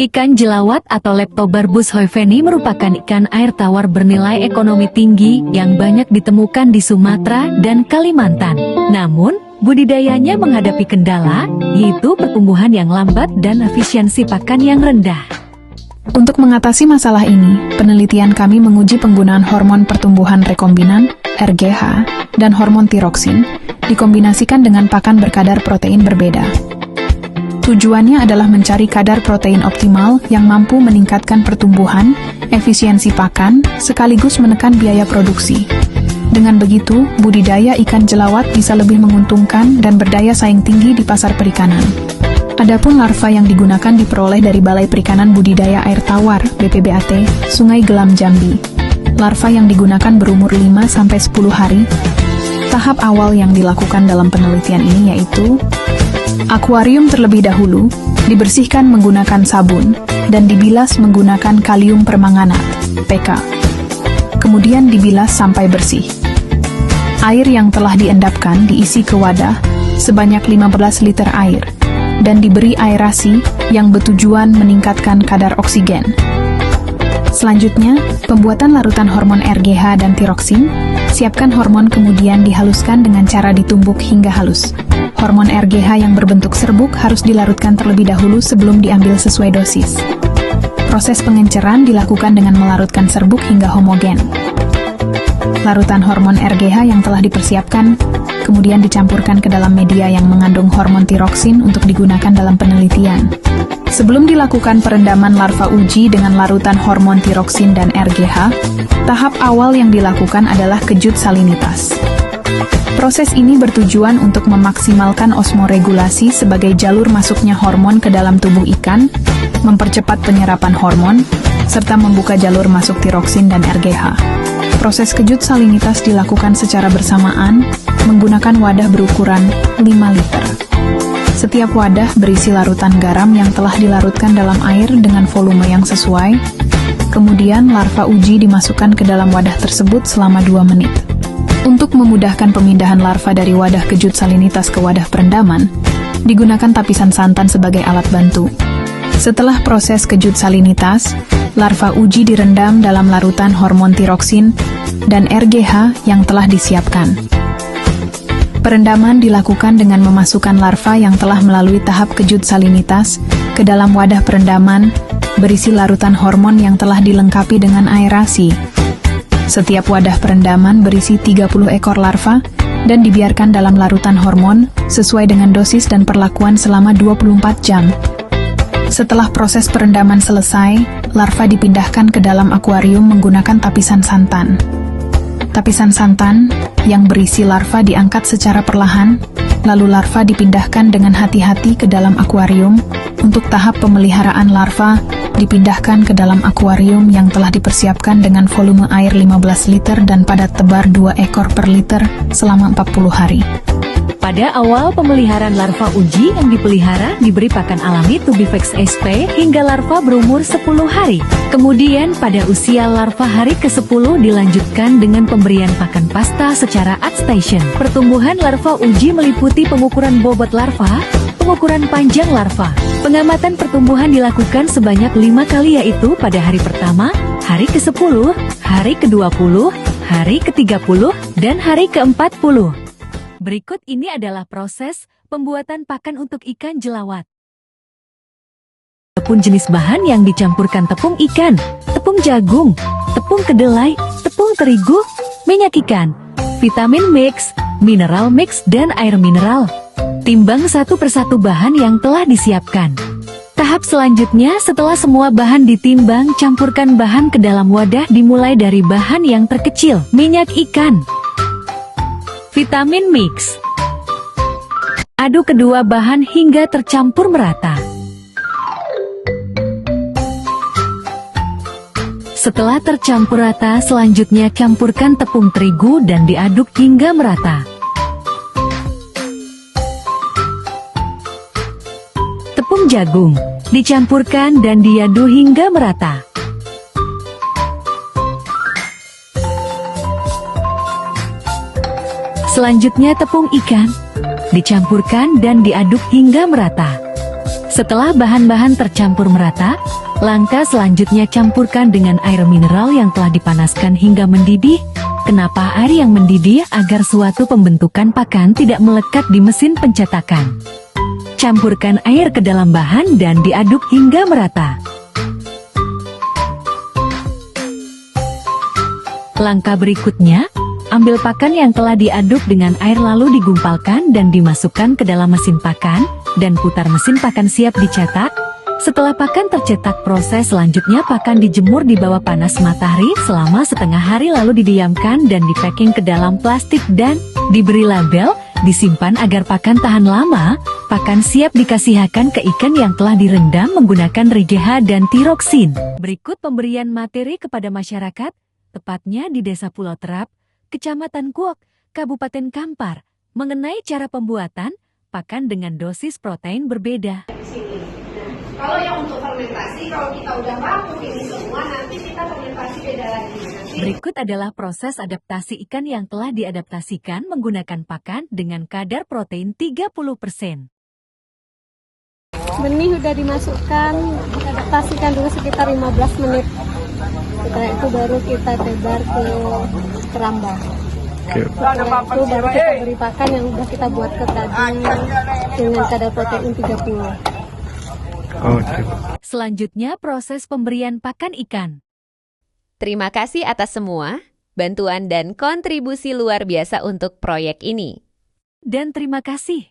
Ikan jelawat atau Leptobarbus hoifeni merupakan ikan air tawar bernilai ekonomi tinggi yang banyak ditemukan di Sumatera dan Kalimantan. Namun, budidayanya menghadapi kendala, yaitu pertumbuhan yang lambat dan efisiensi pakan yang rendah. Untuk mengatasi masalah ini, penelitian kami menguji penggunaan hormon pertumbuhan rekombinan, RGH, dan hormon tiroksin, dikombinasikan dengan pakan berkadar protein berbeda. Tujuannya adalah mencari kadar protein optimal yang mampu meningkatkan pertumbuhan, efisiensi pakan, sekaligus menekan biaya produksi. Dengan begitu, budidaya ikan jelawat bisa lebih menguntungkan dan berdaya saing tinggi di pasar perikanan. Adapun larva yang digunakan diperoleh dari Balai Perikanan Budidaya Air Tawar (BPBAT) Sungai Gelam Jambi. Larva yang digunakan berumur 5-10 hari. Tahap awal yang dilakukan dalam penelitian ini yaitu akuarium terlebih dahulu, dibersihkan menggunakan sabun, dan dibilas menggunakan kalium permanganat, PK. Kemudian dibilas sampai bersih. Air yang telah diendapkan diisi ke wadah, sebanyak 15 liter air, dan diberi aerasi yang bertujuan meningkatkan kadar oksigen. Selanjutnya, pembuatan larutan hormon RGH dan tiroksin. Siapkan hormon kemudian dihaluskan dengan cara ditumbuk hingga halus. Hormon RGH yang berbentuk serbuk harus dilarutkan terlebih dahulu sebelum diambil sesuai dosis. Proses pengenceran dilakukan dengan melarutkan serbuk hingga homogen. Larutan hormon RGH yang telah dipersiapkan kemudian dicampurkan ke dalam media yang mengandung hormon tiroksin untuk digunakan dalam penelitian. Sebelum dilakukan perendaman larva uji dengan larutan hormon tiroksin dan RGH, tahap awal yang dilakukan adalah kejut salinitas. Proses ini bertujuan untuk memaksimalkan osmoregulasi sebagai jalur masuknya hormon ke dalam tubuh ikan, mempercepat penyerapan hormon, serta membuka jalur masuk tiroksin dan RGH. Proses kejut salinitas dilakukan secara bersamaan, menggunakan wadah berukuran 5 liter. Setiap wadah berisi larutan garam yang telah dilarutkan dalam air dengan volume yang sesuai. Kemudian larva uji dimasukkan ke dalam wadah tersebut selama 2 menit. Untuk memudahkan pemindahan larva dari wadah kejut salinitas ke wadah perendaman, digunakan tapisan santan sebagai alat bantu. Setelah proses kejut salinitas, larva uji direndam dalam larutan hormon tiroksin dan RGH yang telah disiapkan. Perendaman dilakukan dengan memasukkan larva yang telah melalui tahap kejut salinitas ke dalam wadah perendaman berisi larutan hormon yang telah dilengkapi dengan aerasi. Setiap wadah perendaman berisi 30 ekor larva dan dibiarkan dalam larutan hormon sesuai dengan dosis dan perlakuan selama 24 jam. Setelah proses perendaman selesai, larva dipindahkan ke dalam akuarium menggunakan tapisan santan. Tapisan santan yang berisi larva diangkat secara perlahan, lalu larva dipindahkan dengan hati-hati ke dalam akuarium. Untuk tahap pemeliharaan larva, dipindahkan ke dalam akuarium yang telah dipersiapkan dengan volume air 15 liter dan padat tebar 2 ekor per liter selama 40 hari. Pada awal pemeliharaan larva uji yang dipelihara diberi pakan alami Tubivex SP hingga larva berumur 10 hari. Kemudian pada usia larva hari ke-10 dilanjutkan dengan pemberian pakan pasta secara outstation. Pertumbuhan larva uji meliputi pengukuran bobot larva, pengukuran panjang larva. Pengamatan pertumbuhan dilakukan sebanyak 5 kali yaitu pada hari pertama, hari ke-10, hari ke-20, hari ke-30, dan hari ke-40. Berikut ini adalah proses pembuatan pakan untuk ikan jelawat. Adapun jenis bahan yang dicampurkan tepung ikan, tepung jagung, tepung kedelai, tepung terigu, minyak ikan, vitamin mix, mineral mix, dan air mineral. Timbang satu persatu bahan yang telah disiapkan. Tahap selanjutnya setelah semua bahan ditimbang, campurkan bahan ke dalam wadah dimulai dari bahan yang terkecil, minyak ikan, vitamin mix. Aduk kedua bahan hingga tercampur merata. Setelah tercampur rata, selanjutnya campurkan tepung terigu dan diaduk hingga merata. Tepung jagung dicampurkan dan diaduk hingga merata. Selanjutnya tepung ikan dicampurkan dan diaduk hingga merata. Setelah bahan-bahan tercampur merata, langkah selanjutnya campurkan dengan air mineral yang telah dipanaskan hingga mendidih. Kenapa air yang mendidih? Agar suatu pembentukan pakan tidak melekat di mesin pencetakan. Campurkan air ke dalam bahan dan diaduk hingga merata. Langkah berikutnya, ambil pakan yang telah diaduk dengan air lalu digumpalkan dan dimasukkan ke dalam mesin pakan, dan putar mesin pakan siap dicetak. Setelah pakan tercetak, proses selanjutnya pakan dijemur di bawah panas matahari selama setengah hari lalu didiamkan dan dipacking ke dalam plastik dan diberi label, disimpan agar pakan tahan lama. Pakan siap dikasihkan ke ikan yang telah direndam menggunakan RGH dan tiroksin. Berikut pemberian materi kepada masyarakat, tepatnya di Desa Pulau Terap, Kecamatan Kuok, Kabupaten Kampar, mengenai cara pembuatan pakan dengan dosis protein berbeda. Kalau yang untuk fermentasi, kalau kita udah vakum ini semua, nanti kita fermentasi beda lagi. Berikut adalah proses adaptasi ikan yang telah diadaptasikan menggunakan pakan dengan kadar protein 30%. Benih udah dimasukkan, adaptasikan dulu sekitar 15 menit. Setelah itu baru kita tebar ke keramba. Setelah itu baru kita beri pakan yang udah kita buat ke tadi dengan kadar protein 30. Selanjutnya proses pemberian pakan ikan. Terima kasih atas semua bantuan dan kontribusi luar biasa untuk proyek ini. Dan terima kasih